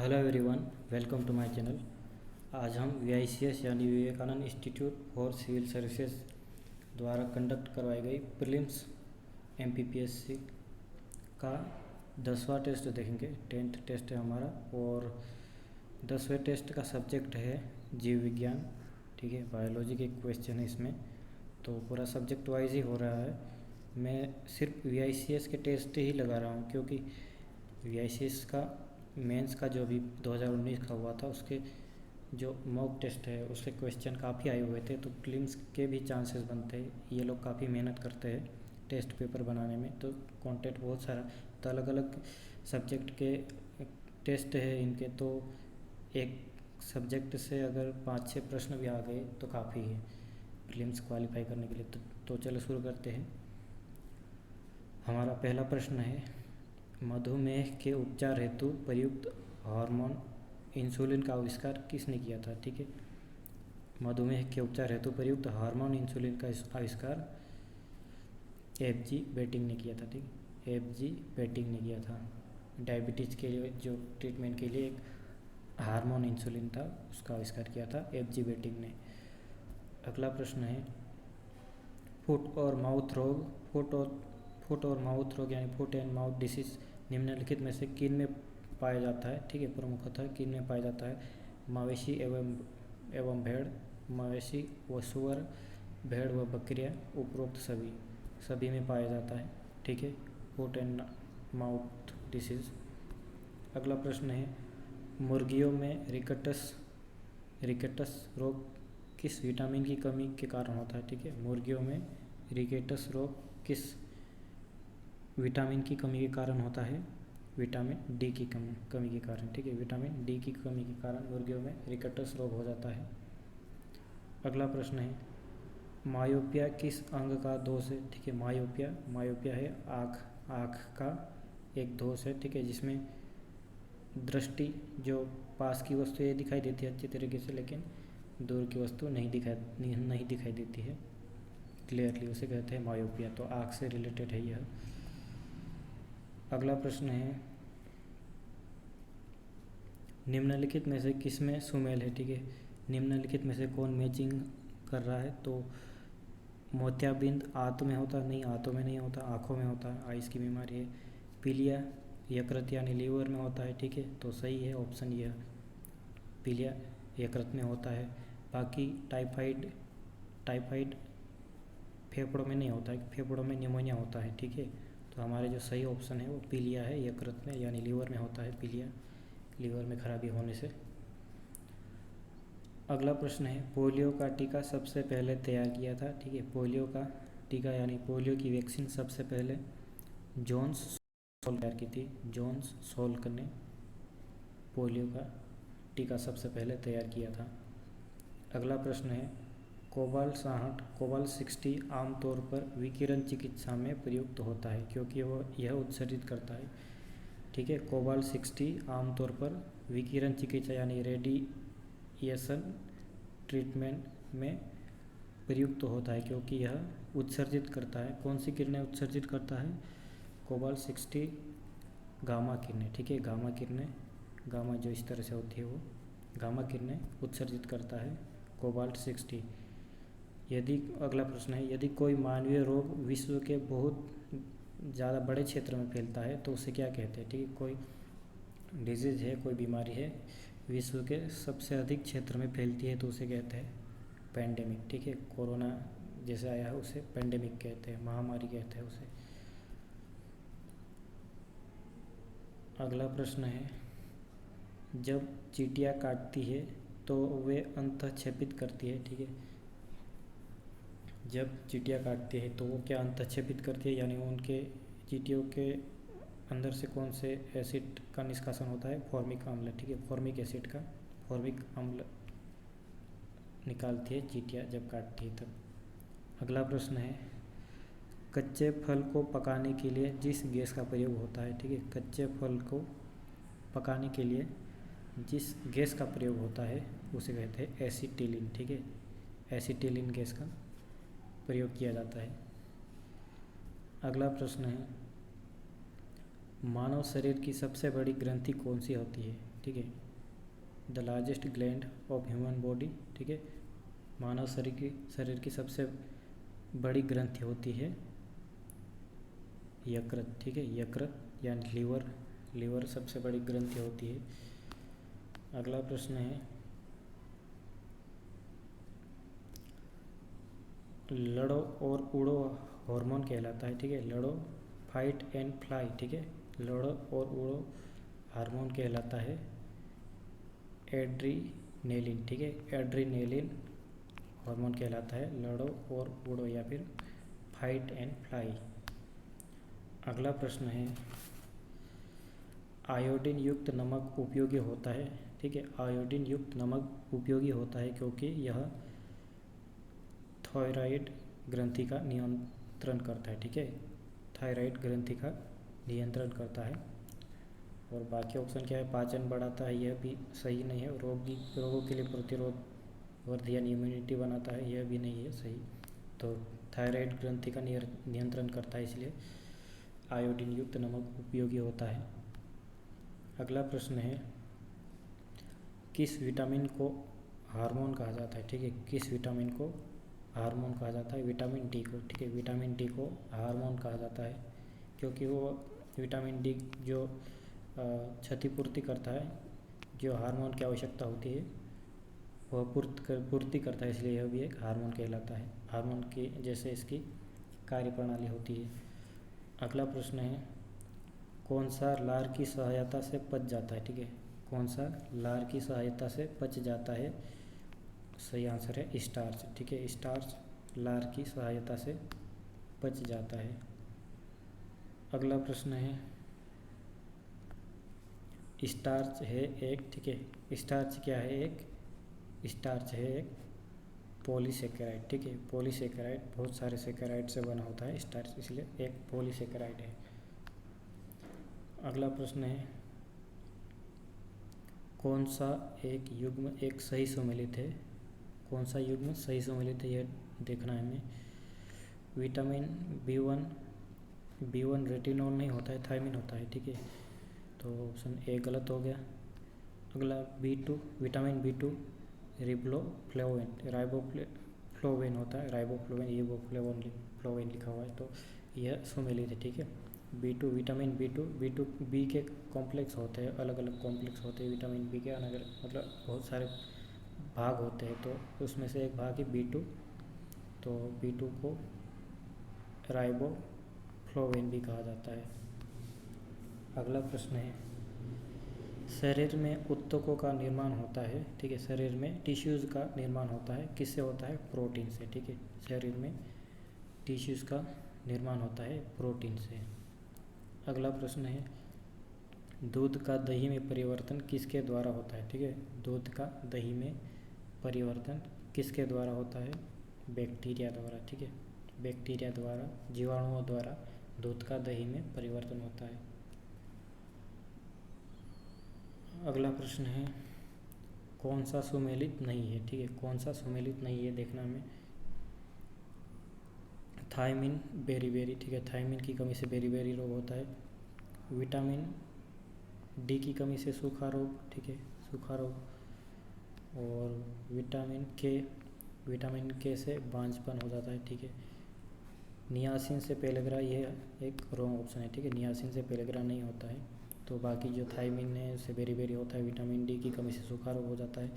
Hello everyone, welcome to my channel. आज हम VICS यानी Vivekananda institute for civil services द्वारा कंडक्ट करवाई गई प्रीलिम्स MPPSC का 10वां टेस्ट देखेंगे। 10th टेस्ट है हमारा और 10वें टेस्ट का सब्जेक्ट है जीव विज्ञान। ठीक है, बायोलॉजी के क्वेश्चन है इसमें, तो पूरा सब्जेक्ट वाइज ही हो रहा है। मैं सिर्फ VICS के टेस्ट ही लगा रहा हूँ क्योंकि VICS का मेंस का जो भी 2019 का हुआ था उसके जो मॉक टेस्ट है उसके क्वेश्चन काफ़ी आए हुए थे, तो प्रीलिम्स के भी चांसेस बनते हैं। ये लोग काफ़ी मेहनत करते हैं टेस्ट पेपर बनाने में, तो कंटेंट बहुत सारा, तो अलग अलग सब्जेक्ट के टेस्ट है इनके, तो एक सब्जेक्ट से अगर 5-6 प्रश्न भी आ गए तो काफ़ी है प्रीलिम्स क्वालिफाई करने के लिए। तो चलो शुरू करते हैं। हमारा पहला प्रश्न है, मधुमेह के उपचार हेतु प्रयुक्त हार्मोन इंसुलिन का आविष्कार किसने किया था? ठीक है, मधुमेह के उपचार हेतु प्रयुक्त हार्मोन इंसुलिन का आविष्कार FG बेटिंग ने किया था। ठीक, FG बेटिंग ने किया था। डायबिटीज़ के लिए जो ट्रीटमेंट के लिए एक हार्मोन इंसुलिन था उसका आविष्कार किया था FG बेटिंग ने। अगला प्रश्न है, फुट और माउथ रोग यानी फुट एंड माउथ डिसीज निम्नलिखित में से किन में पाया जाता है? ठीक है, प्रमुखतः किन में पाया जाता है? मवेशी एवं भेड़, मवेशी व सुअर, भेड़ व बकरियां, उपरोक्त सभी में पाया जाता है। ठीक है, फुट एंड माउथ डिसीज। अगला प्रश्न है, मुर्गियों में रिकेटस रोग किस विटामिन की कमी के कारण होता है? ठीक है, मुर्गियों में रिकेटस रोग किस विटामिन की कमी के कारण होता है? विटामिन डी की कमी के कारण। ठीक है, विटामिन डी की कमी के कारण मुर्गियों में रिकेटस रोग हो जाता है। अगला प्रश्न है, मायोपिया किस अंग का दोष है? ठीक है, मायोपिया है आँख का एक दोष है। ठीक है, जिसमें दृष्टि, जो पास की वस्तु ये दिखाई देती है अच्छी तरीके से, लेकिन दूर की वस्तु नहीं दिखाई देती है क्लियरली, उसे कहते हैं मायोपिया। तो आँख से रिलेटेड है यह। अगला प्रश्न है, निम्नलिखित में से किसमें सुमेल है? ठीक है, निम्नलिखित में से कौन मैचिंग कर रहा है? तो मोतियाबिंद आंतों में होता नहीं, आंतों में नहीं होता, आँखों में होता है, आइस की बीमारी है। पीलिया यकृत यानी लीवर में होता है। ठीक है, तो सही है ऑप्शन यह, पीलिया यकृत में होता है। बाकी टाइफाइड फेफड़ों में नहीं होता है, फेफड़ों में निमोनिया होता है। ठीक है, तो हमारे जो सही ऑप्शन है वो पीलिया है, यकृत में यानी लीवर में होता है पीलिया, लीवर में खराबी होने से। अगला प्रश्न है, पोलियो का टीका सबसे पहले तैयार किया था? ठीक है, पोलियो का टीका यानी पोलियो की वैक्सीन सबसे पहले जॉन्स सोल्क तैयार की थी। जॉन्स सोल्क ने पोलियो का टीका सबसे पहले तैयार किया था। अगला प्रश्न है, कोबाल्ट-60 आमतौर पर विकिरण चिकित्सा में प्रयुक्त होता है क्योंकि यह उत्सर्जित करता है। ठीक है, कोबाल्ट-60 आमतौर पर विकिरण चिकित्सा यानी रेडिएशन ट्रीटमेंट में प्रयुक्त होता है क्योंकि यह उत्सर्जित करता है। कौन सी किरणें उत्सर्जित करता है? कोबाल्ट-60 गामा किरणें। ठीक है, गामा किरणें, गामा जो इस तरह से होती है वो गामा किरणें उत्सर्जित करता है कोबाल्ट-60। अगला प्रश्न है, यदि कोई मानवीय रोग विश्व के बहुत ज़्यादा बड़े क्षेत्र में फैलता है तो उसे क्या कहते हैं? ठीक है, कोई डिजीज़ है, कोई बीमारी है, विश्व के सबसे अधिक क्षेत्र में फैलती है तो उसे कहते हैं पैंडेमिक। ठीक है, कोरोना जैसे आया है उसे पैंडेमिक कहते हैं, महामारी कहते हैं उसे। अगला प्रश्न है, जब चींटियाँ काटती है तो वे अंतःक्षेपित करती है? ठीक है, जब चींटियाँ काटती है तो वो क्या अंतःक्षेपित करती है, यानी उनके चींटियों के अंदर से कौन से एसिड का निष्कासन होता है? फॉर्मिक अम्ल। ठीक है, फॉर्मिक अम्ल निकालती है चींटियाँ जब काटती है तब। अगला प्रश्न है, कच्चे फल को पकाने के लिए जिस गैस का प्रयोग होता है? ठीक है, कच्चे फल को पकाने के लिए जिस गैस का प्रयोग होता है उसे कहते हैं एसीटिलीन। ठीक है, एसीटिलीन गैस का प्रयोग किया जाता है। अगला प्रश्न है, मानव शरीर की सबसे बड़ी ग्रंथि कौन सी होती है? ठीक है। The largest gland of human body, ठीक है, मानव शरीर की सबसे बड़ी ग्रंथि होती है यकृत, ठीक है, यकृत यानी लीवर सबसे बड़ी ग्रंथि होती है। अगला प्रश्न है, लड़ो और उड़ो हार्मोन कहलाता है, ठीक है, लड़ो फाइट एंड फ्लाई, ठीक है, लड़ो और उड़ो हार्मोन कहलाता है एड्रीनेलिन, ठीक है, एड्रीनेलिन हार्मोन कहलाता है लड़ो और उड़ो या फिर फाइट एंड फ्लाई। अगला प्रश्न है, आयोडीन युक्त नमक उपयोगी होता है, ठीक है, आयोडीन युक्त नमक उपयोगी होता है क्योंकि यह थायराइड ग्रंथि का नियंत्रण करता है, ठीक है, थायराइड ग्रंथि का नियंत्रण करता है। और बाकी ऑप्शन क्या है, पाचन बढ़ाता है, यह भी सही नहीं है। रोगों के लिए प्रतिरोध वर्धन यानी इम्यूनिटी बनाता है, यह भी नहीं है सही। तो थायराइड ग्रंथि का नियंत्रण करता है, इसलिए आयोडीन युक्त नमक उपयोगी होता है। अगला प्रश्न है, किस विटामिन को हार्मोन कहा जाता है, ठीक है, किस विटामिन को हार्मोन कहा जाता है, विटामिन डी को, ठीक है, विटामिन डी को हार्मोन कहा जाता है क्योंकि वो विटामिन डी जो क्षतिपूर्ति करता है, जो हार्मोन की आवश्यकता होती है वह पूर्ति करता है, इसलिए यह भी एक हार्मोन कहलाता है, हार्मोन की जैसे इसकी कार्यप्रणाली होती है। अगला प्रश्न है, कौन सा लार की सहायता से पच जाता है, ठीक है, कौन सा लार की सहायता से पच जाता है, सही आंसर है स्टार्च, ठीक है, स्टार्च लार की सहायता से पच जाता है। अगला प्रश्न है, स्टार्च है एक, ठीक है, स्टार्च क्या है, एक स्टार्च है एक पॉलीसेकेराइड, ठीक है, पॉलीसेकेराइड बहुत सारे सेकेराइड से बना होता है स्टार्च, इसलिए एक पॉलीसेकेराइड है। अगला प्रश्न है, कौन सा एक युग्म एक सही सम्मिलित है, कौन सा युग्म सही सम्मिलित है, यह देखना है हमें। विटामिन बी वन रेटिनॉल नहीं होता है, थायमिन होता है, ठीक है, तो ऑप्शन ए गलत हो गया। अगला B2 विटामिन B2 राइबोफ्लोवेन होता है, राइबोफ्लोवेन लिखा हुआ है, तो यह सुमेलित है, ठीक है। B2 विटामिन B2 बी के कॉम्प्लेक्स होते हैं, अलग अलग कॉम्प्लेक्स होते हैं विटामिन बी के, अलग मतलब बहुत सारे भाग होते हैं, तो उसमें से एक भाग है B2, तो B2 को राइबोफ्लोवेन भी कहा जाता है। अगला प्रश्न है, शरीर में ऊतकों का निर्माण होता है, ठीक है, शरीर में टिश्यूज़ का निर्माण होता है, किससे होता है, प्रोटीन से, ठीक है, शरीर में टिश्यूज़ का निर्माण होता है प्रोटीन से। अगला प्रश्न है, दूध का दही में परिवर्तन किसके द्वारा होता है, ठीक है, दूध का दही में परिवर्तन किसके द्वारा होता है, बैक्टीरिया द्वारा, ठीक है, बैक्टीरिया द्वारा, जीवाणुओं द्वारा दूध का दही में परिवर्तन होता है। अगला प्रश्न है, कौन सा सुमेलित नहीं है, ठीक है, कौन सा सुमेलित नहीं है देखना हमें। थायमिन बेरी, ठीक है, थायमिन की कमी से बेरी रोग होता है। विटामिन डी की कमी से सूखा रोग, ठीक है, सूखा रोग। और विटामिन के से बांझपन हो जाता है, ठीक है। नियासिन से पेलेग्रा, ये एक रॉन्ग ऑप्शन है, ठीक है, नियासिन से पेलेग्रा नहीं होता है। तो बाकी जो थायमिन है उससे बेरी होता है, विटामिन डी की कमी से सूखा रोग हो जाता है,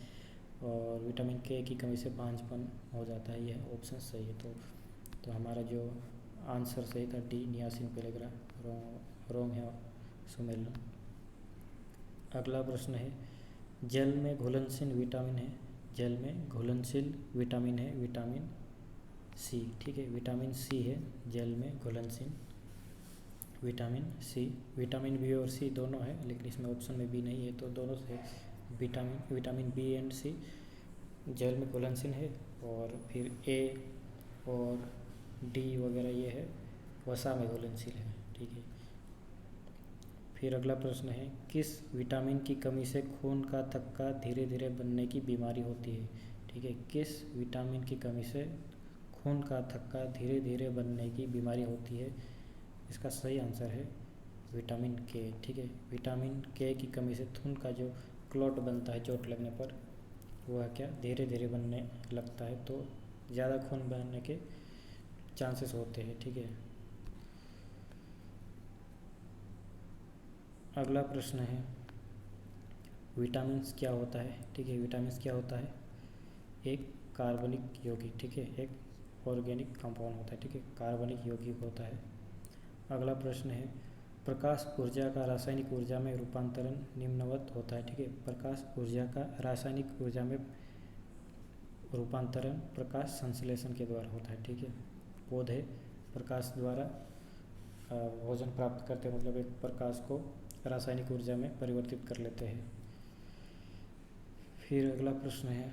और विटामिन के की कमी से बांझपन हो जाता है, यह ऑप्शन सही है। तो हमारा जो आंसर सही था डी, नियासिन पेलेग्रा रॉन्ग है सुमेलन। अगला प्रश्न है, जल में घुलनशील विटामिन है, जल में घुलनशील विटामिन है विटामिन सी, ठीक है, विटामिन सी है जल में घुलनशील विटामिन सी। विटामिन बी और सी दोनों है, लेकिन इसमें ऑप्शन में बी नहीं है, तो दोनों से विटामिन बी एंड सी जल में घुलनशील है, और फिर ए और डी वगैरह ये है वसा में घुलनशील है, ठीक है। फिर अगला प्रश्न है, किस विटामिन की कमी से खून का थक्का धीरे धीरे बनने की बीमारी होती है, ठीक है, किस विटामिन की कमी से खून का थक्का धीरे धीरे बनने की बीमारी होती है, इसका सही आंसर है विटामिन के, ठीक है, विटामिन के की कमी से खून का जो क्लॉट बनता है चोट लगने पर, वह क्या धीरे धीरे बनने लगता है, तो ज़्यादा खून बहने के चांसेस होते हैं। ठीक है, अगला प्रश्न है विटामिन्स क्या होता है। ठीक है, विटामिन्स क्या होता है, एक कार्बनिक यौगिक, ठीक है, एक ऑर्गेनिक कंपाउंड होता है। ठीक है, कार्बनिक यौगिक होता है। अगला प्रश्न है प्रकाश ऊर्जा का रासायनिक ऊर्जा में रूपांतरण निम्नवत होता है। ठीक है, प्रकाश ऊर्जा का रासायनिक ऊर्जा में रूपांतरण प्रकाश संश्लेषण के द्वारा होता है। ठीक है, पौधे प्रकाश द्वारा भोजन प्राप्त करते हैं, मतलब एक प्रकाश को रासायनिक ऊर्जा में परिवर्तित कर लेते हैं। फिर अगला प्रश्न है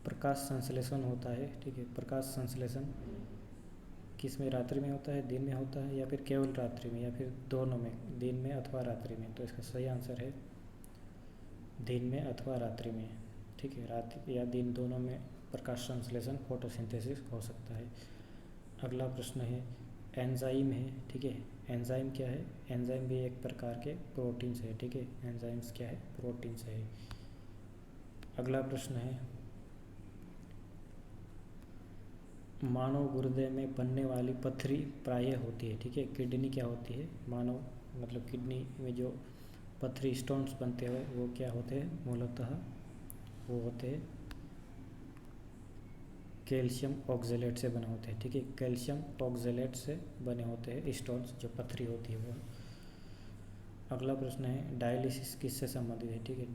प्रकाश संश्लेषण होता है। ठीक है, प्रकाश संश्लेषण किस में, रात्रि में होता है, दिन में होता है, या फिर केवल रात्रि में, या फिर दोनों में, दिन में अथवा रात्रि में। तो इसका सही आंसर है दिन में अथवा रात्रि में। ठीक है, रात या दिन दोनों में प्रकाश संश्लेषण फोटोसिंथेसिस हो सकता है। अगला प्रश्न है एंजाइम है। ठीक है, एंजाइम क्या है, एंजाइम भी एक प्रकार के प्रोटीन्स है। ठीक है, एंजाइम्स क्या है, प्रोटीन्स है। अगला प्रश्न है मानव गुर्दे में बनने वाली पथरी प्रायः होती है। ठीक है, किडनी क्या होती है, मानव मतलब किडनी में जो पथरी स्टोन्स बनते हैं वो क्या होते हैं, मूलतः वो होते हैं कैल्शियम ऑक्जेलेट से बने होते हैं। ठीक है, कैल्शियम ऑक्जेलेट से बने होते हैं स्टोन्स, जो पथरी होती है वो। अगला प्रश्न है डायलिसिस किससे संबंधित है। ठीक है,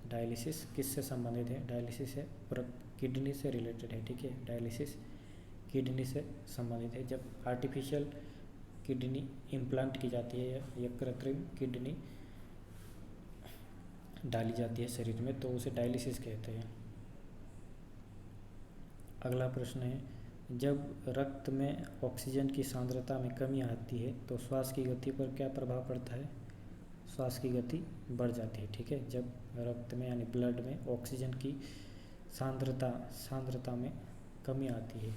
डायलिसिस किससे संबंधित है, डायलिसिस है किडनी से रिलेटेड है। ठीक है, डायलिसिस किडनी से संबंधित है। जब आर्टिफिशियल किडनी इम्प्लांट की जाती है या कृत्रिम किडनी डाली जाती है शरीर में, तो उसे डायलिसिस कहते हैं। अगला प्रश्न है जब रक्त में ऑक्सीजन की सांद्रता में कमी आती है तो श्वास की गति पर क्या प्रभाव पड़ता है, श्वास की गति बढ़ जाती है। ठीक है, जब रक्त में यानी ब्लड में ऑक्सीजन की सांद्रता में कमी आती है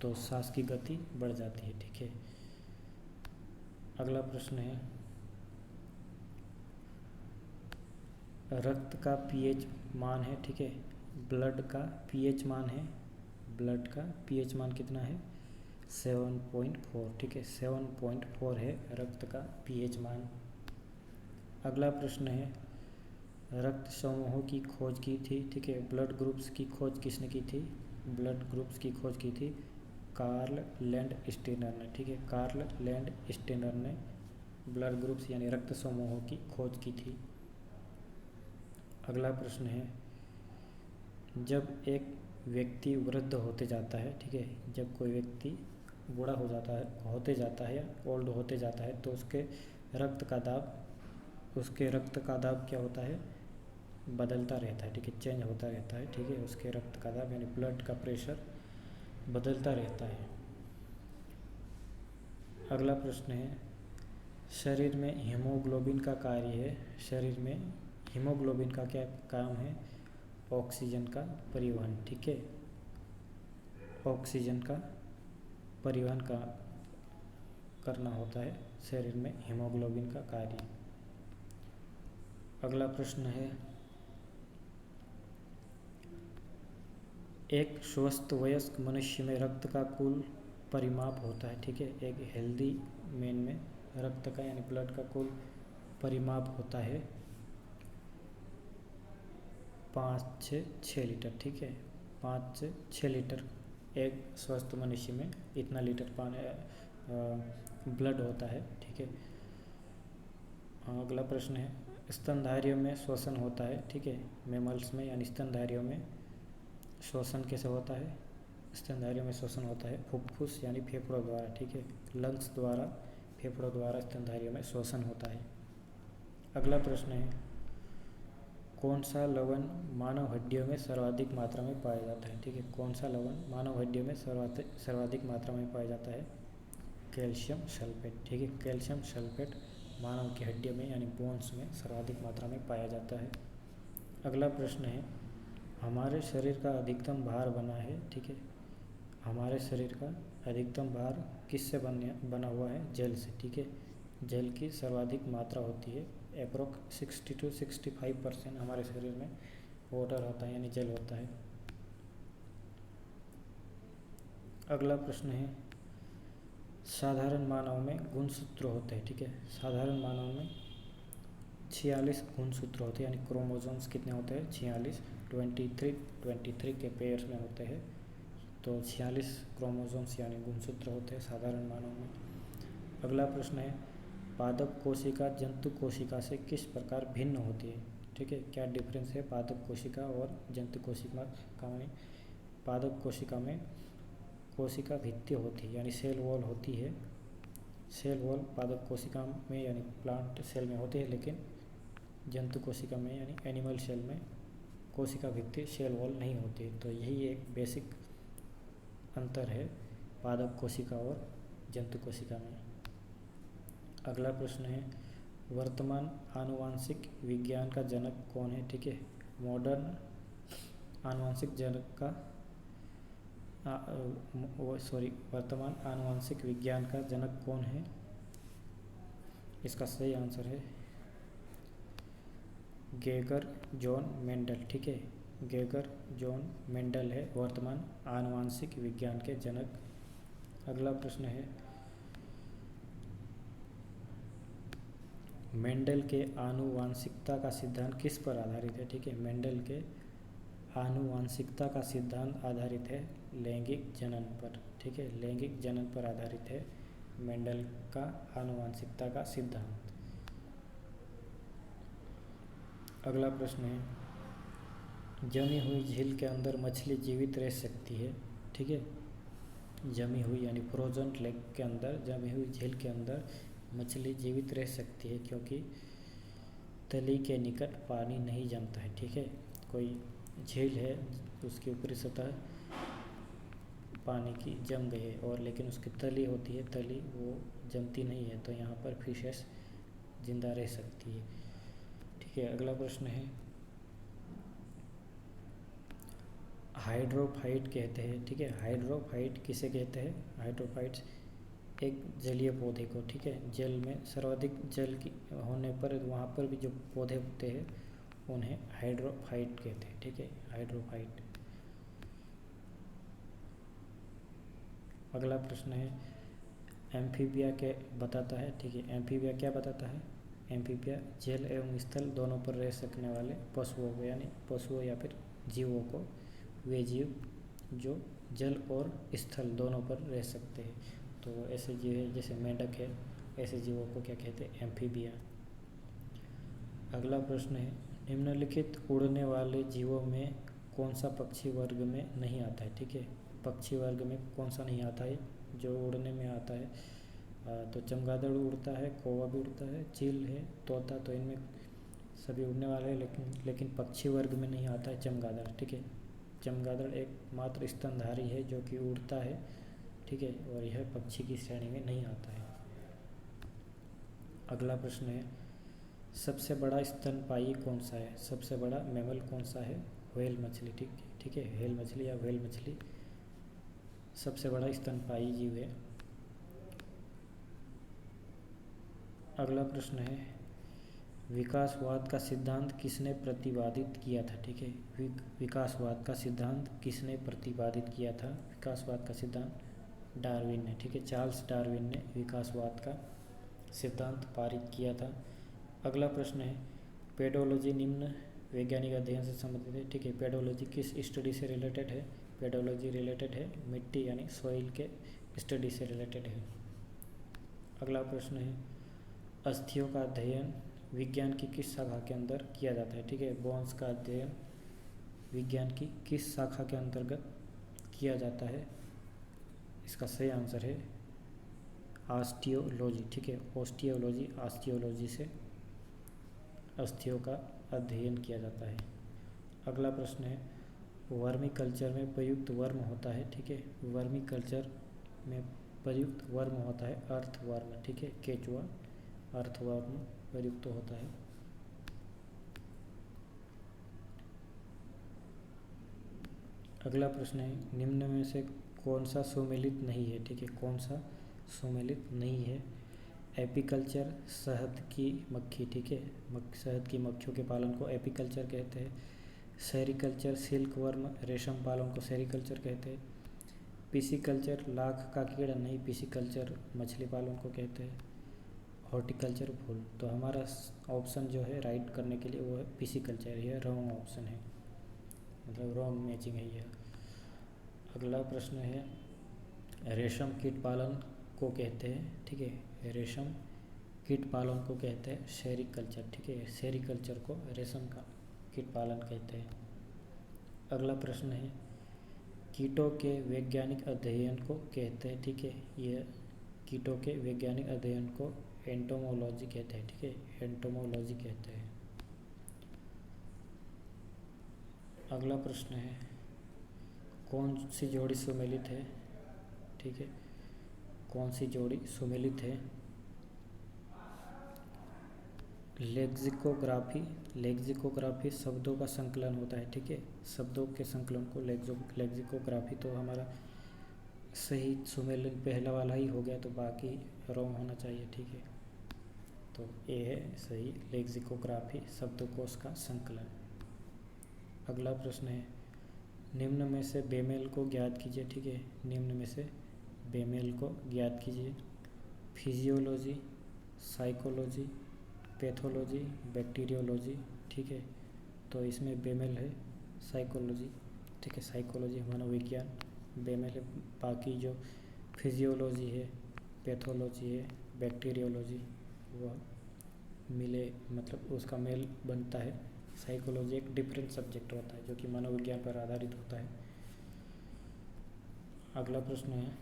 तो सांस की गति बढ़ जाती है। ठीक है, अगला प्रश्न है रक्त का पीएच मान है। ठीक है, ब्लड का पीएच मान है, ब्लड का पीएच मान कितना है, 7.4। ठीक है, 7.4 है रक्त का पीएच मान। अगला प्रश्न है रक्त समूहों की खोज की थी। ठीक है, ब्लड ग्रुप्स की खोज किसने की थी, ब्लड ग्रुप्स की खोज की थी कार्ल लैंडस्टीनर ने। ठीक है, कार्ल लैंडस्टीनर ने ब्लड ग्रुप्स यानी रक्त समूहों की खोज की थी। अगला प्रश्न है जब एक व्यक्ति वृद्ध होते जाता है, ठीक है, जब कोई व्यक्ति बूढ़ा होते जाता है या ओल्ड होते जाता है तो उसके रक्त का दाब क्या होता है, बदलता रहता है। ठीक है, चेंज होता रहता है। ठीक है, उसके रक्त का दाब यानी ब्लड का प्रेशर बदलता रहता है। अगला प्रश्न है शरीर में हीमोग्लोबिन का कार्य है, शरीर में हीमोग्लोबिन का क्या काम है, ऑक्सीजन का परिवहन। ठीक है, ऑक्सीजन का परिवहन का करना होता है शरीर में हीमोग्लोबिन का कार्य। अगला प्रश्न है एक स्वस्थ वयस्क मनुष्य में रक्त का कुल परिमाप होता है। ठीक है, एक हेल्दी मैन में रक्त का यानी ब्लड का कुल परिमाप होता है 5 से 6 लीटर। ठीक है, 5 से 6 लीटर एक स्वस्थ मनुष्य में इतना लीटर पानी ब्लड होता है। ठीक है, अगला प्रश्न है स्तनधारियों में श्वसन होता है। ठीक है, मैमल्स में यानी स्तनधारियों में श्वसन कैसे होता है, स्तनधारियों में श्वसन होता है फुफ्फुस यानी फेफड़ों द्वारा। ठीक है, लंग्स द्वारा, फेफड़ों द्वारा स्तनधारियों में श्वसन होता है। अगला प्रश्न है कौन सा लवण मानव हड्डियों में सर्वाधिक मात्रा में पाया जाता है। ठीक है, कौन सा लवण मानव हड्डियों में सर्वाधिक मात्रा में पाया जाता है, कैल्शियम सल्फेट। ठीक है, कैल्शियम सल्फेट मानव की हड्डियों में यानी बोन्स में सर्वाधिक मात्रा में पाया जाता है। अगला प्रश्न है हमारे शरीर का अधिकतम भार बना है। ठीक है, हमारे शरीर का अधिकतम भार किससे बना हुआ है, जल से। ठीक है, जल की सर्वाधिक मात्रा होती है अप्रोक्स 60 to 65% हमारे शरीर में वाटर होता है यानी जल होता है। अगला प्रश्न है, साधारण मानव में गुणसूत्र होते हैं, ठीक है। साधारण मानव में 46 गुणसूत्र होते हैं, यानी क्रोमोसोम्स कितने होते हैं? 46, 23 के पेयर्स में होते हैं, तो 46 क्रोमोसोम्स यानी गुणसूत्र होते हैं साधारण मानव में। अगला प्रश्न है, पादप कोशिका जंतु कोशिका से किस प्रकार भिन्न होती है, ठीक है। क्या डिफरेंस है पादप कोशिका और जंतु कोशिका का में? पादप कोशिका में कोशिका भित्ति होती है यानी सेल वॉल होती है। सेल वॉल पादप कोशिका में यानी प्लांट सेल में होती है, लेकिन जंतु कोशिका में यानी एनिमल सेल में कोशिका भित्ति सेल वॉल नहीं होती। तो यही एक बेसिक अंतर है पादप कोशिका और जंतु कोशिका में। अगला प्रश्न है, वर्तमान आनुवांशिक विज्ञान का जनक कौन है, ठीक है। मॉडर्न आनुवांशिक जनक का वर्तमान आनुवांशिक विज्ञान का जनक कौन है? इसका सही आंसर है गेगर जॉन मेंडल, ठीक है। गेगर जॉन मेंडल है वर्तमान आनुवांशिक विज्ञान के जनक। अगला प्रश्न है, मेंडल के आनुवांशिकता का सिद्धांत किस पर आधारित है, ठीक है। मेंडल के आनुवांशिकता का सिद्धांत आधारित है लैंगिक जनन पर, ठीक है। लैंगिक जनन पर आधारित है मेंडल का आनुवांशिकता का सिद्धांत। अगला प्रश्न है, जमी हुई झील के अंदर मछली जीवित रह सकती है, ठीक है। जमी हुई यानी फ्रोजन लेक के अंदर, जमी हुई झील के अंदर मछली जीवित रह सकती है क्योंकि तली के निकट पानी नहीं जमता है, ठीक है। कोई झील है, उसकी ऊपरी सतह पानी की जम गई है और लेकिन उसकी तली होती है, तली वो जमती नहीं है, तो यहाँ पर फिशेस जिंदा रह सकती है, ठीक है। अगला प्रश्न है, हाइड्रोफाइट कहते हैं, ठीक है। हाइड्रोफाइट किसे कहते हैं? हाइड्रोफाइट्स एक जलीय पौधे को, ठीक है। जल में सर्वाधिक जल की होने पर वहाँ पर भी जो पौधे होते हैं उन्हें हाइड्रोफाइट कहते हैं, ठीक है। हाइड्रोफाइट। अगला प्रश्न है, एम्फीबिया क्या बताता है, ठीक है। एम्फीबिया क्या बताता है? एम्फीबिया जल एवं स्थल दोनों पर रह सकने वाले पशुओं को, यानी पशुओं या फिर जीवों को, वे जीव जो जल और स्थल दोनों पर रह सकते हैं, तो ऐसे जीव है जैसे मेंढक है, ऐसे जीवों को क्या कहते हैं? एम्फीबिया। अगला प्रश्न है, निम्नलिखित उड़ने वाले जीवों में कौन सा पक्षी वर्ग में नहीं आता है, ठीक है। पक्षी वर्ग में कौन सा नहीं आता है जो उड़ने में आता है? तो चमगादड़ उड़ता है, कौवा भी उड़ता है, चील है, तोता, तो इनमें सभी उड़ने वाले हैं, लेकिन पक्षी वर्ग में नहीं आता है चमगादड़, ठीक है। चमगादड़ एकमात्र स्तनधारी है जो कि उड़ता है, ठीक है, और यह पक्षी की श्रेणी में नहीं आता है। अगला प्रश्न है, सबसे बड़ा स्तनपायी कौन सा है? सबसे बड़ा मैमल कौन सा है? व्हेल मछली, ठीक है। व्हेल मछली या व्हेल मछली सबसे बड़ा स्तनपायी जीव है। अगला प्रश्न है, विकासवाद का सिद्धांत किसने प्रतिपादित किया था, ठीक है। विकासवाद का सिद्धांत किसने प्रतिपादित किया था? विकासवाद का सिद्धांत डार्विन ने, ठीक है। चार्ल्स डार्विन ने विकासवाद का सिद्धांत पारित किया था। अगला प्रश्न है, पेडोलॉजी निम्न वैज्ञानिक अध्ययन से संबंधित है, ठीक है। पेडोलॉजी किस स्टडी से रिलेटेड है? पेडोलॉजी रिलेटेड है मिट्टी यानी सॉइल के स्टडी से रिलेटेड है। अगला प्रश्न है, अस्थियों का अध्ययन विज्ञान की किस शाखा के अंदर किया जाता है, ठीक है। बोन्स का अध्ययन विज्ञान की किस शाखा के अंतर्गत किया जाता है? इसका सही आंसर है ऑस्टियोलॉजी, ठीक है। ऑस्टियोलॉजी, ऑस्टियोलॉजी से अस्थियों का अध्ययन किया जाता है। अगला प्रश्न है, वर्मी कल्चर में प्रयुक्त वर्म होता है, ठीक है। वर्मी कल्चर में प्रयुक्त वर्म होता है अर्थवर्म, ठीक है। केचुआ अर्थवर्म प्रयुक्त होता है। अगला प्रश्न है, निम्न में से कौन सा सुमेलित नहीं है, ठीक है। कौन सा सुमेलित नहीं है? एपीकल्चर शहद की मक्खी, ठीक है, शहद की मक्खियों के पालन को एपीकल्चर कहते हैं। सेरीकल्चर सिल्क वर्म रेशम पालन को सेरीकल्चर कहते हैं। पिसीकल्चर लाख का कीड़ा नहीं, पिसीकल्चर मछली पालन को कहते हैं। हॉर्टिकल्चर फूल। तो हमारा ऑप्शन जो है राइट करने के लिए वो है पिसीकल्चर, यह रॉन्ग ऑप्शन है, मतलब रॉन्ग मैचिंग है यह। अगला प्रश्न है रेशम कीट पालन को कहते हैं, ठीक है, रेशम कीट पालन को कहते हैं सेरीकल्चर, ठीक है, सेरीकल्चर को रेशम का कीट पालन कहते हैं। अगला प्रश्न है कीटों के वैज्ञानिक अध्ययन को कहते हैं, ठीक है, यह कीटों के वैज्ञानिक अध्ययन को एंटोमोलॉजी कहते हैं, ठीक है, एंटोमोलॉजी कहते हैं। अगला प्रश्न है कौन सी जोड़ी सुमेलित है, ठीक है, कौन सी जोड़ी सुमेलित है। लेक्सिकोग्राफी, लेक्सिकोग्राफी शब्दों का संकलन होता है, ठीक है, शब्दों के संकलन को लेक्सिकोग्राफी। तो हमारा सही सुमेलन पहला वाला ही हो गया, तो बाकी रॉन्ग होना चाहिए, ठीक है। तो ये है सही, लेक्सिकोग्राफी शब्दकोश का संकलन। अगला प्रश्न है निम्न में से बेमेल को ज्ञात कीजिए, ठीक है, निम्न में से बेमेल को ज्ञात कीजिए। फिजियोलॉजी, साइकोलॉजी, पैथोलॉजी, बैक्टीरियोलॉजी, ठीक है, तो इसमें बेमेल है साइकोलॉजी, ठीक है, साइकोलॉजी मनोविज्ञान बेमेल है। बाकी जो फिजियोलॉजी है, पैथोलॉजी है, बैक्टीरियोलॉजी वह मिले, मतलब उसका मेल बनता है। साइकोलॉजी एक डिफरेंट सब्जेक्ट होता है जो कि मनोविज्ञान पर आधारित होता है। अगला प्रश्न है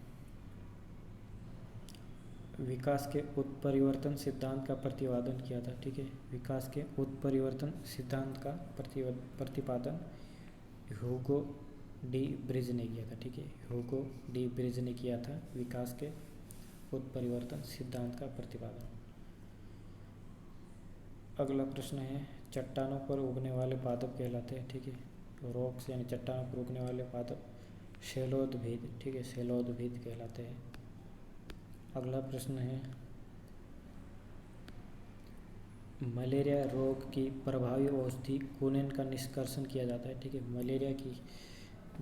विकास के उत्परिवर्तन सिद्धांत का प्रतिपादन किया था, ठीक है, विकास के उत्परिवर्तन सिद्धांत का प्रतिपादन ह्यूगो डी ब्रिज ने किया था, ठीक है, ह्यूगो डी ब्रिज ने किया था विकास के उत्परिवर्तन सिद्धांत का प्रतिपादन। अगला प्रश्न है चट्टानों पर उगने वाले पादप कहलाते हैं, ठीक है, रॉक्स यानी चट्टानों पर उगने वाले पादप शैलोद्भिद, ठीक है, शैलोद्भिद कहलाते हैं। अगला प्रश्न है मलेरिया रोग की प्रभावी औषधि कुनिन का निष्कर्षण किया जाता है, ठीक है, मलेरिया की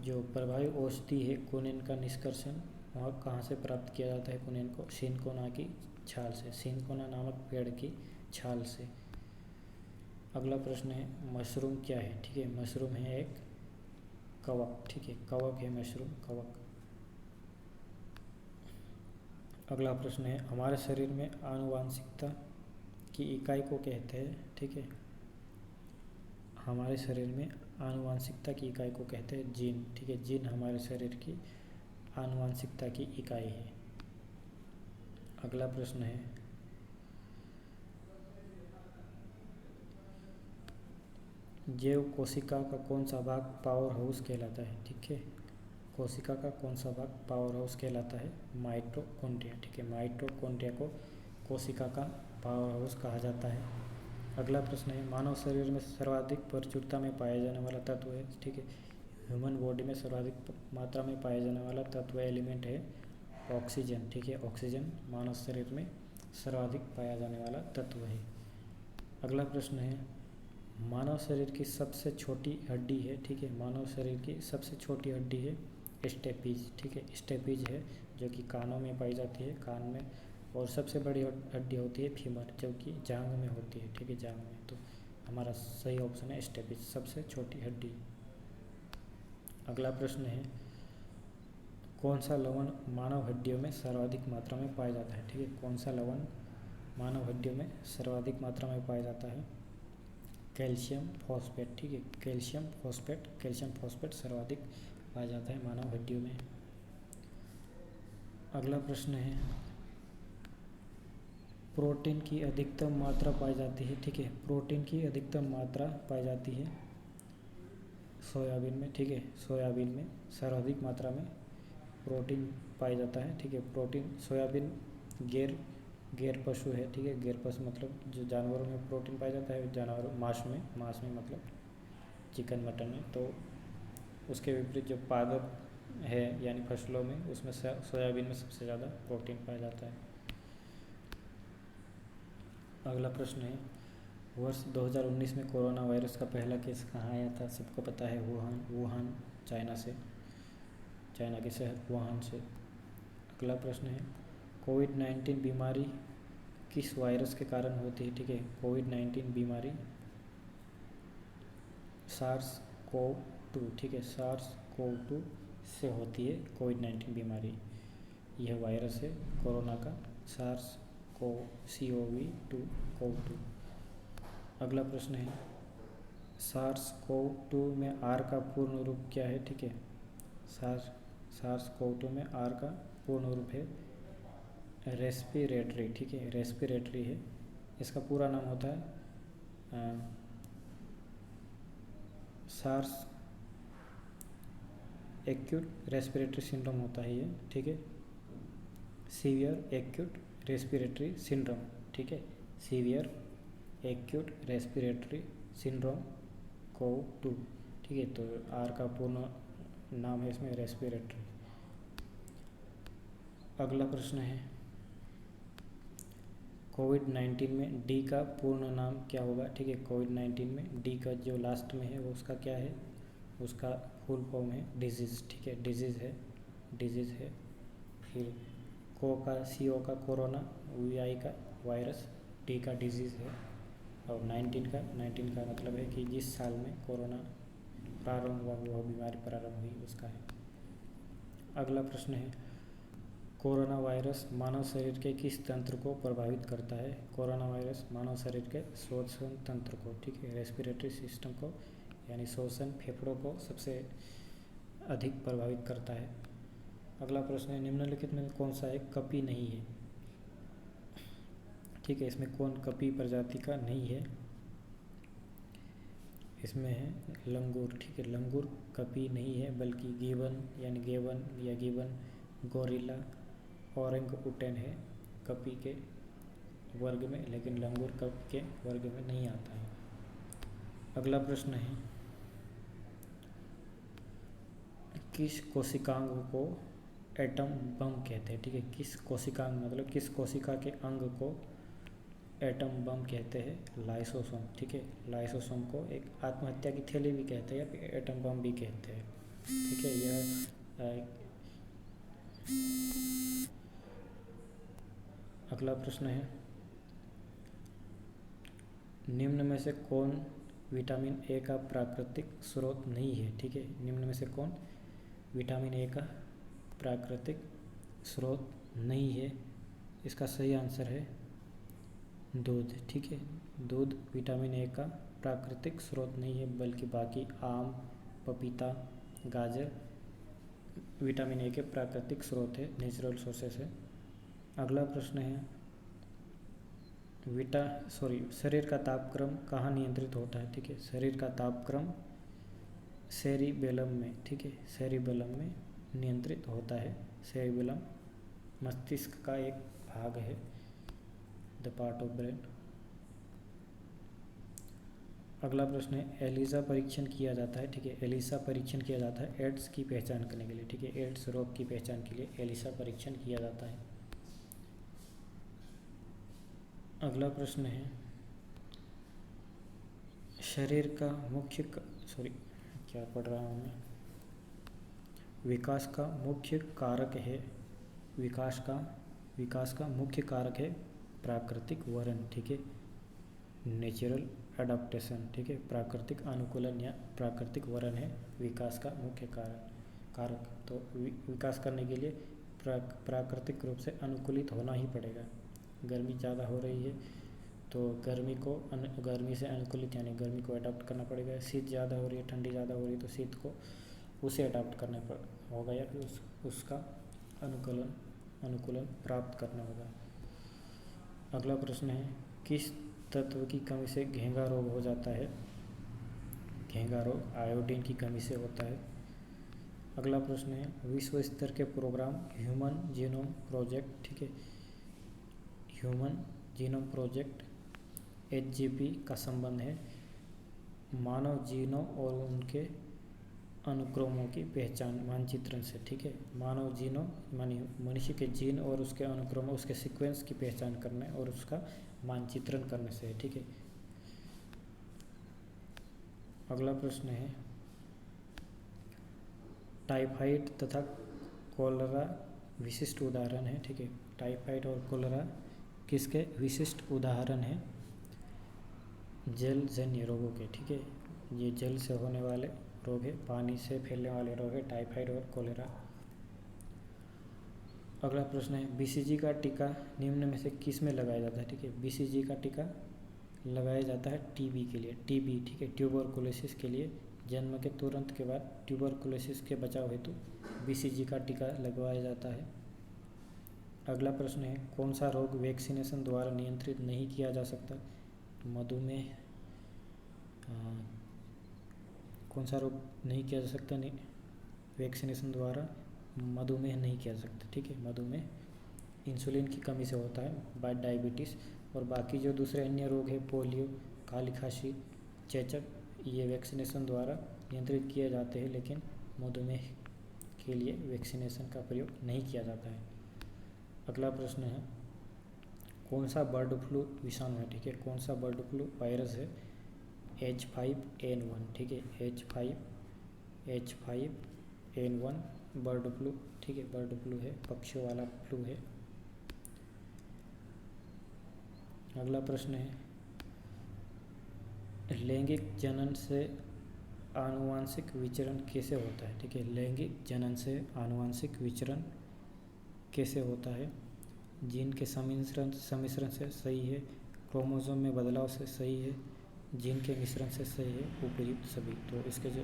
जो प्रभावी औषधि है कुनिन का निष्कर्षण वह कहाँ से प्राप्त किया जाता है कुनिन को, सिनकोना की छाल से, सिनकोना नामक पेड़ की छाल से। अगला प्रश्न है मशरूम क्या है, ठीक है, मशरूम है एक कवक, ठीक है, कवक है मशरूम, कवक। अगला प्रश्न है हमारे शरीर में आनुवांशिकता की इकाई को कहते हैं, ठीक है, हमारे शरीर में आनुवांशिकता की इकाई को कहते हैं जीन, ठीक है, जीन हमारे शरीर की आनुवांशिकता की इकाई है। अगला प्रश्न है जैव कोशिका का कौन सा भाग पावर हाउस कहलाता है, ठीक है, कोशिका का कौन सा भाग पावर हाउस कहलाता है, माइटोकॉन्ड्रिया, ठीक है, माइटोकॉन्ड्रिया को कोशिका का पावर हाउस कहा जाता है। अगला प्रश्न है मानव शरीर में सर्वाधिक प्रचुरता में पाया जाने वाला तत्व है, ठीक है, ह्यूमन बॉडी में सर्वाधिक मात्रा में पाया जाने वाला तत्व एलिमेंट है ऑक्सीजन, ठीक है, ऑक्सीजन मानव शरीर में सर्वाधिक पाया जाने वाला तत्व है। अगला प्रश्न है मानव शरीर की सबसे छोटी हड्डी है, ठीक है, मानव शरीर की सबसे छोटी हड्डी है स्टेपीज, ठीक है, स्टेपीज है जो कि कानों में पाई जाती है, कान में। और सबसे बड़ी हड्डी होती है फीमर जो कि जांघ में होती है, ठीक है, जांघ में। तो हमारा सही ऑप्शन है स्टेपीज, सबसे छोटी हड्डी। अगला प्रश्न है कौन सा लवण मानव हड्डियों में सर्वाधिक मात्रा में पाया जाता है, ठीक है, कौन सा लवण मानव हड्डियों में सर्वाधिक मात्रा में पाया जाता है, कैल्शियम फॉस्फेट, ठीक है, कैल्शियम फॉस्फेट सर्वाधिक पाया जाता है मानव हड्डियों में। अगला प्रश्न है प्रोटीन की अधिकतम मात्रा पाई जाती है, ठीक है, प्रोटीन की अधिकतम मात्रा पाई जाती है सोयाबीन में, ठीक है, सोयाबीन में सर्वाधिक मात्रा में प्रोटीन पाया जाता है, ठीक है, प्रोटीन सोयाबीन गैर पशु है, ठीक है, गैर पशु मतलब जो जानवरों में प्रोटीन पाया जाता है, जानवरों मांस में मतलब चिकन मटन में। तो उसके विपरीत जो पादप है यानी फसलों में उसमें सोयाबीन में सबसे ज़्यादा प्रोटीन पाया जाता है। अगला प्रश्न है, वर्ष 2019 में कोरोना वायरस का पहला केस कहाँ आया था? सबको पता है, वुहान चाइना के शहर वुहान से। अगला प्रश्न है, कोविड-19 बीमारी किस वायरस के कारण होती है? ठीक है, कोविड-19 बीमारी SARS-CoV-2, ठीक है, SARS-CoV-2 से होती है कोविड-19 बीमारी। यह वायरस है कोरोना का, SARS-CoV-2। अगला प्रश्न है, SARS-CoV-2 में R का पूर्ण रूप क्या है? ठीक है, SARS-CoV-2 में R का पूर्ण रूप है रेस्पिरेटरी, ठीक है, रेस्पिरेटरी है। इसका पूरा नाम होता है SARS एक्यूट रेस्पिरेटरी सिंड्रोम होता है ये, ठीक है, सीवियर एक्यूट रेस्पिरेटरी सिंड्रोम, ठीक है, severe acute respiratory syndrome CoV-2, ठीक है। तो R का पूर्ण नाम है इसमें रेस्पिरेटरी। अगला प्रश्न है, कोविड-19 में D का पूर्ण नाम क्या होगा? ठीक है, कोविड-19 में D का जो लास्ट में है वो उसका क्या है? उसका फुल फॉर्म है डिजीज़, ठीक है, डिजीज़ है। फिर CO का कोरोना, VI का वायरस, D का डिजीज़ है, और 19 का मतलब है कि जिस साल में कोरोना प्रारंभ हुआ, वह बीमारी प्रारंभ हुई, उसका है। अगला प्रश्न है, कोरोना वायरस मानव शरीर के किस तंत्र को प्रभावित करता है? कोरोना वायरस मानव शरीर के श्वसन तंत्र को, ठीक है, रेस्पिरेटरी सिस्टम को, यानी श्वसन फेफड़ों को सबसे अधिक प्रभावित करता है। अगला प्रश्न है, निम्नलिखित में कौन सा एक कपी नहीं है? ठीक है, इसमें कौन कपी प्रजाति का नहीं है? इसमें है लंगूर, ठीक है, लंगूर कपी नहीं है, बल्कि गिबन या गिबन गोरिल्ला ओरंगुटन है कपी के वर्ग में, लेकिन लंगूर कपी के वर्ग में नहीं आता है। अगला प्रश्न है, किस कोशिकांग को एटम बम कहते हैं? ठीक है, किस कोशिकांग मतलब किस कोशिका के अंग को एटम बम कहते हैं? लाइसोसोम, ठीक है, लाइसोसोम को एक आत्महत्या की थैली भी कहते हैं या फिर एटम बम भी कहते हैं, ठीक है। यह अगला प्रश्न है, निम्न में से कौन विटामिन ए का प्राकृतिक स्रोत नहीं है? ठीक है, निम्न में से कौन विटामिन ए का प्राकृतिक स्रोत नहीं है? इसका सही आंसर है दूध, ठीक है, दूध विटामिन ए का प्राकृतिक स्रोत नहीं है, बल्कि बाकी आम, पपीता, गाजर विटामिन ए के प्राकृतिक स्रोत है, नेचुरल सोर्सेस है। अगला प्रश्न है, शरीर का तापक्रम कहाँ नियंत्रित होता है? ठीक है, शरीर का तापक्रम सेरिबेलम में, ठीक है, सेरिबेलम में नियंत्रित होता है। सेरिबेलम मस्तिष्क का एक भाग है, द पार्ट ऑफ ब्रेन। अगला प्रश्न है, एलिसा परीक्षण किया जाता है, ठीक है, एलिसा परीक्षण किया जाता है एड्स की पहचान करने के लिए, ठीक है, एड्स रोग की पहचान के लिए एलिसा परीक्षण किया जाता है। अगला प्रश्न है, शरीर का मुख्य क्या पढ़ रहा हूँ मैं, विकास का मुख्य कारक है, विकास का मुख्य कारक है प्राकृतिक वरण, ठीक है, नेचुरल एडाप्टेशन, ठीक है, प्राकृतिक अनुकूलन या प्राकृतिक वरण है विकास का मुख्य कारक। तो विकास करने के लिए प्राकृतिक रूप से अनुकूलित होना ही पड़ेगा। गर्मी ज़्यादा हो रही है तो गर्मी से अनुकूलित यानी गर्मी को अडॉप्ट करना पड़ेगा। शीत ज़्यादा हो रही है, ठंडी ज़्यादा हो रही है तो शीत को उसे अडॉप्ट करना होगा या फिर उसका अनुकूलन प्राप्त करना होगा। अगला प्रश्न है, किस तत्व की कमी से घेंघा रोग हो जाता है? घेंघा रोग आयोडीन की कमी से होता है। अगला प्रश्न है, विश्व स्तर के प्रोग्राम ह्यूमन जीनोम प्रोजेक्ट, ठीक है, ह्यूमन जीनोम प्रोजेक्ट HGP का संबंध है मानव जीनों और उनके अनुक्रमों की पहचान मानचित्रण से, ठीक है, मानव जीनों मानी मनुष्य के जीन और उसके अनुक्रमों, उसके सीक्वेंस की पहचान करना और उसका मानचित्रण करने से है। ठीक है, अगला प्रश्न है टाइफाइड तथा कोलेरा विशिष्ट उदाहरण है। ठीक है, टाइफाइड और कोलेरा किसके विशिष्ट उदाहरण हैं? जलजन्य रोगों के। ठीक है, ये जल से होने वाले रोग है, पानी से फैलने वाले रोग है टाइफाइड और कोलेरा। अगला प्रश्न है बीसीजी का टीका निम्न में से किस में लगाया जाता है? ठीक है, बीसीजी का टीका लगाया जाता है टीबी के लिए। टीबी, ठीक है, ट्यूबरकुलोसिस के लिए जन्म के तुरंत के बाद ट्यूबरकुलोसिस के बचाव हेतु बीसीजी का टीका लगवाया जाता है। अगला प्रश्न है कौन सा रोग वैक्सीनेशन द्वारा नियंत्रित नहीं किया जा सकता? मधुमेह। कौन सा रोग नहीं किया जा सकता नहीं वैक्सीनेशन द्वारा? मधुमेह नहीं किया जा सकता। ठीक है, मधुमेह इंसुलिन की कमी से होता है, बाय डायबिटीज़। और बाकी जो दूसरे अन्य रोग है पोलियो, काली खांसी, चेचक, ये वैक्सीनेशन द्वारा नियंत्रित किए जाते हैं, लेकिन मधुमेह के लिए वैक्सीनेशन का प्रयोग नहीं किया जाता है। अगला प्रश्न है कौन सा बर्ड फ्लू विषाणु है? ठीक है, कौन सा बर्ड फ्लू वायरस है? H5N1। ठीक है, H5N1 बर्ड फ्लू। ठीक है, बर्ड फ्लू है, पक्षियों वाला फ्लू है। अगला प्रश्न है लैंगिक जनन से आनुवांशिक विचरण कैसे होता है? ठीक है, लैंगिक जनन से आनुवांशिक विचरण कैसे होता है? जीन के सम्मिश्रण से सही है, क्रोमोसोम में बदलाव से सही है, जीन के मिश्रण से सही है, उपयुक्त सभी। तो इसके जो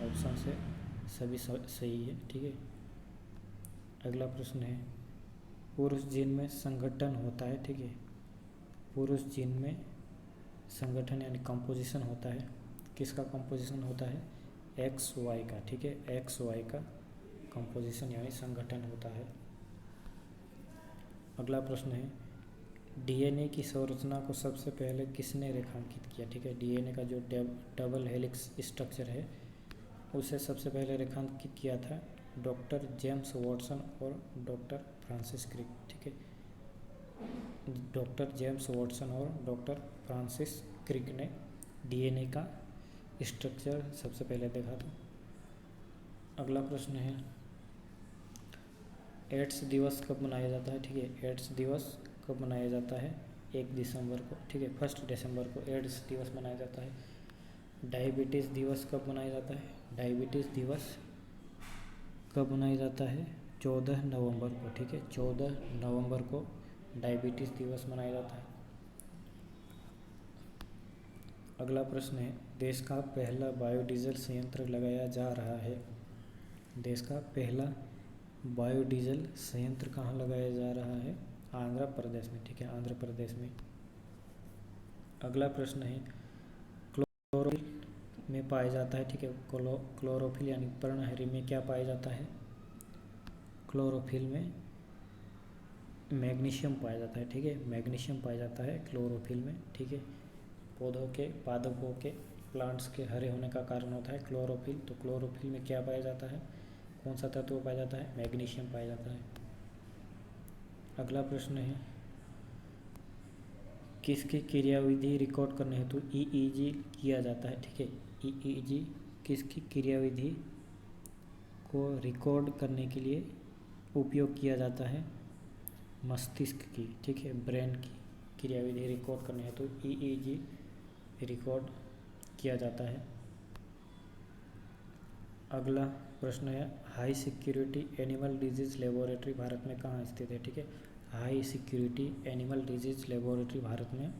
ऑप्शन है सभी सही है। ठीक है, अगला प्रश्न है पुरुष जीन में संगठन होता है। ठीक है, पुरुष जीन में संगठन यानी कंपोजिशन होता है, किसका कंपोजिशन होता है? XY का। ठीक है, XY का कंपोजिशन यानी संगठन होता है। अगला प्रश्न है डीएनए की संरचना को सबसे पहले किसने रेखांकित किया? ठीक है, डीएनए का जो डबल हेलिक्स स्ट्रक्चर है उसे सबसे पहले रेखांकित किया था डॉक्टर जेम्स वॉटसन और डॉक्टर फ्रांसिस क्रिक। ठीक है, डॉक्टर जेम्स वॉटसन और डॉक्टर फ्रांसिस क्रिक ने डीएनए का स्ट्रक्चर सबसे पहले देखा था। अगला प्रश्न है एड्स दिवस कब मनाया जाता है? ठीक है, एड्स दिवस कब मनाया जाता है? 1 दिसंबर को। ठीक है, 1 दिसंबर को एड्स दिवस मनाया जाता है। डायबिटीज़ दिवस कब मनाया जाता है? डायबिटीज़ दिवस कब मनाया जाता है? 14 नवंबर को। ठीक है, 14 नवंबर को डायबिटीज़ दिवस मनाया जाता है। अगला प्रश्न है देश का पहला बायोडीजल संयंत्र लगाया जा रहा है। देश का पहला बायोडीजल संयंत्र कहाँ लगाया जा रहा है? आंध्र प्रदेश में। ठीक है, आंध्र प्रदेश में। अगला प्रश्न है क्लोरोफिल में पाया जाता है। ठीक है, क्लोरोफिल यानी पर्णहरित में क्या पाया जाता है? क्लोरोफिल में मैग्नीशियम पाया जाता है। ठीक है, मैग्नीशियम पाया जाता है क्लोरोफिल में। ठीक है, पौधों के पादपों के प्लांट्स के हरे होने का कारण होता है क्लोरोफिल। तो क्लोरोफिल में क्या पाया जाता है? कौन सा तत्व पाया जाता है? मैग्नीशियम पाया जाता है। अगला प्रश्न है किसकी क्रियाविधि रिकॉर्ड करने हेतु ईईजी किया जाता है? ठीक है, ईईजी किसकी क्रियाविधि को रिकॉर्ड करने के लिए उपयोग किया जाता है? मस्तिष्क की। ठीक है, ब्रेन की क्रियाविधि रिकॉर्ड करने हेतु ईईजी रिकॉर्ड किया जाता है। अगला प्रश्न है high security animal disease laboratory Bharat में कहाँ स्थित है? ठीक है, high security animal disease laboratory Bharat में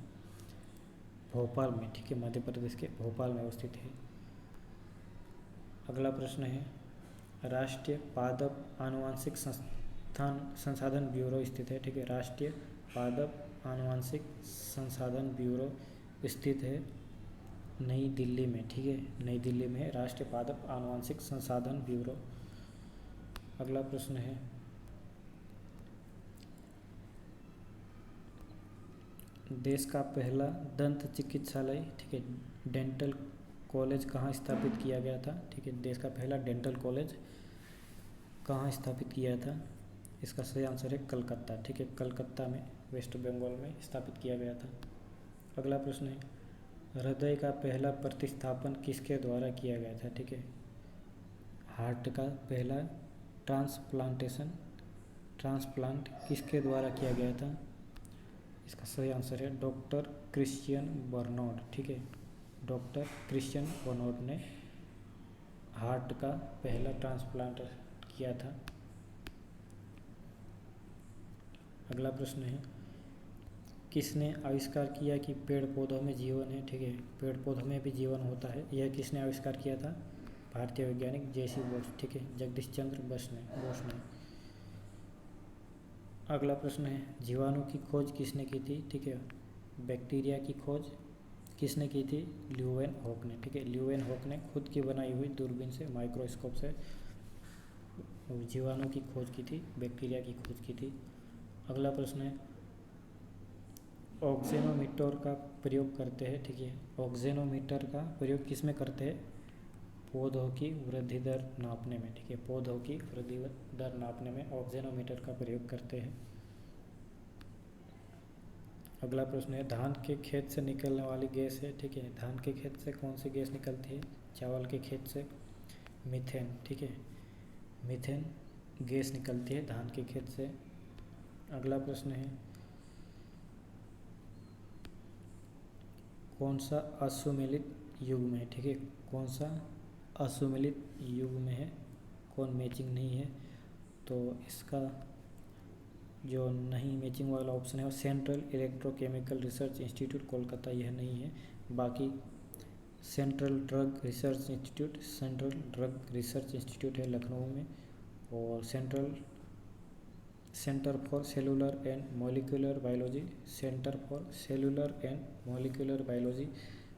भोपाल में। ठीक है, मध्य प्रदेश के भोपाल में स्थित है। अगला प्रश्न है राष्ट्रीय पादप आनुवांशिक संसाधन ब्यूरो स्थित है। ठीक है, राष्ट्रीय पादप आनुवांशिक संसाधन ब्यूरो स्थित है नई दिल्ली में। ठीक है, नई दिल्ली में राष्ट्रीय पादप आनुवांशिक संसाधन ब्यूरो। अगला प्रश्न है देश का पहला दंत चिकित्सालय, ठीक है, डेंटल कॉलेज कहाँ स्थापित किया गया था? ठीक है, देश का पहला डेंटल कॉलेज कहाँ स्थापित किया था? इसका सही आंसर है कलकत्ता। ठीक है, कलकत्ता में वेस्ट बंगाल में स्थापित किया गया था। अगला प्रश्न है, हृदय का पहला प्रतिस्थापन किसके द्वारा किया गया था? ठीक है, हार्ट का पहला ट्रांसप्लांट किसके द्वारा किया गया था? इसका सही आंसर है डॉक्टर क्रिश्चियन बर्नार्ड। ठीक है, डॉक्टर क्रिश्चियन बर्नार्ड ने हार्ट का पहला ट्रांसप्लांट किया था। अगला प्रश्न है, किसने आविष्कार किया कि पेड़ पौधों में जीवन है? ठीक है, पेड़ पौधों में भी जीवन होता है, यह किसने आविष्कार किया था? भारतीय वैज्ञानिक जे.सी. बोस। ठीक है, जगदीश चंद्र बोस ने। अगला प्रश्न है, जीवाणु की खोज किसने की थी? ठीक है, बैक्टीरिया की खोज किसने की थी? ल्यूवेनहॉक ने। ठीक है, ल्यूवेनहॉक ने खुद की बनाई हुई दूरबीन से, माइक्रोस्कोप से जीवाणु की खोज की थी, बैक्टीरिया की खोज की थी। अगला प्रश्न है, ऑक्सेनोमीटर का प्रयोग करते हैं? ठीक है, ऑक्सेनोमीटर का प्रयोग किस में करते हैं? पौधों की वृद्धि दर नापने में। ठीक है, पौधों की वृद्धि दर नापने में ऑक्सेनोमीटर का प्रयोग करते हैं। अगला प्रश्न है, धान के खेत से निकलने वाली गैस है? ठीक है, धान के खेत से कौन सी गैस निकलती है? चावल के खेत से मीथेन। ठीक है, मीथेन गैस निकलती है धान के खेत से। अगला प्रश्न है, कौन सा अश्वमेधित युग में है? ठीक है, कौन सा अश्वमेधित युग में है? कौन मैचिंग नहीं है? तो इसका जो नहीं मैचिंग वाला ऑप्शन है वो central electrochemical research institute Kolkata, यह नहीं है। बाकी सेंट्रल ड्रग रिसर्च इंस्टीट्यूट है लखनऊ में, और centre for cellular and molecular biology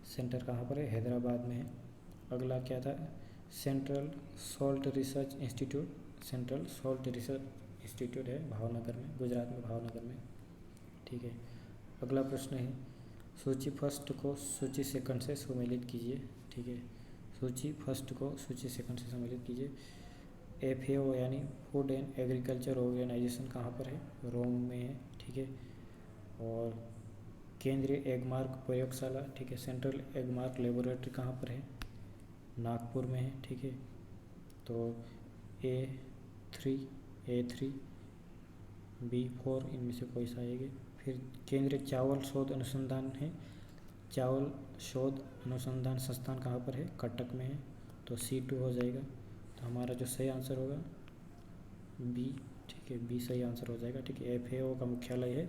centre कहाँ पर है? हैदराबाद में है। अगला क्या था? सेंट्रल सॉल्ट रिसर्च इंस्टीट्यूट है भावनगर में, गुजरात में, भावनगर में। ठीक है, अगला प्रश्न है, सूची फर्स्ट को सूची सेकंड से सम्मिलित कीजिए। ठीक है, सूची फर्स्ट को सूची सेकंड से सम्मिलित कीजिए। FAO यानी फूड एंड एग्रीकल्चर ऑर्गेनाइजेशन कहाँ पर है? रोम में है। ठीक है, और केंद्रीय एगमार्क प्रयोगशाला, ठीक है, सेंट्रल एगमार्क लेबोरेटरी कहाँ पर है? नागपुर में है। ठीक है, तो A3, B4 इनमें से कोई सा आएगा। फिर केंद्रीय चावल शोध अनुसंधान है, चावल शोध अनुसंधान संस्थान कहाँ पर है? कटक में है, तो C2 हो जाएगा। तो हमारा जो सही आंसर होगा B। ठीक है, B सही आंसर हो जाएगा। ठीक है, FAO का मुख्यालय है,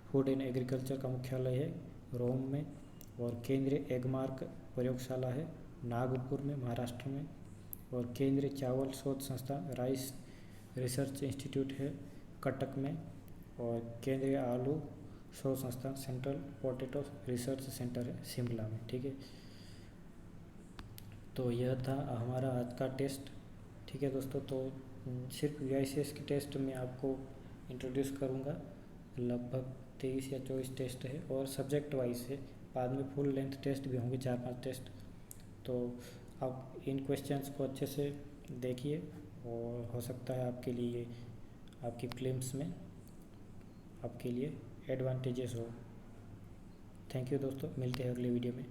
फूड एंड एग्रीकल्चर का मुख्यालय है रोम में, और केंद्रीय एगमार्क प्रयोगशाला है नागपुर में, महाराष्ट्र में, और केंद्रीय चावल शोध संस्थान राइस रिसर्च इंस्टीट्यूट है कटक में, और केंद्रीय आलू शोध संस्थान सेंट्रल पोटैटो रिसर्च सेंटर है शिमला में। ठीक है, तो यह था हमारा आज का टेस्ट। ठीक है दोस्तों, तो सिर्फ VICS के टेस्ट में आपको इंट्रोड्यूस करूँगा, लगभग 23 या 24 टेस्ट है, और सब्जेक्ट वाइज है, बाद में फुल लेंथ टेस्ट भी होंगे, 4-5 टेस्ट। तो आप इन क्वेश्चंस को अच्छे से देखिए, और हो सकता है आपके लिए आपकी प्रीलिम्स में आपके लिए एडवांटेजेस हो। थैंक यू दोस्तों, मिलते हैं अगले वीडियो में।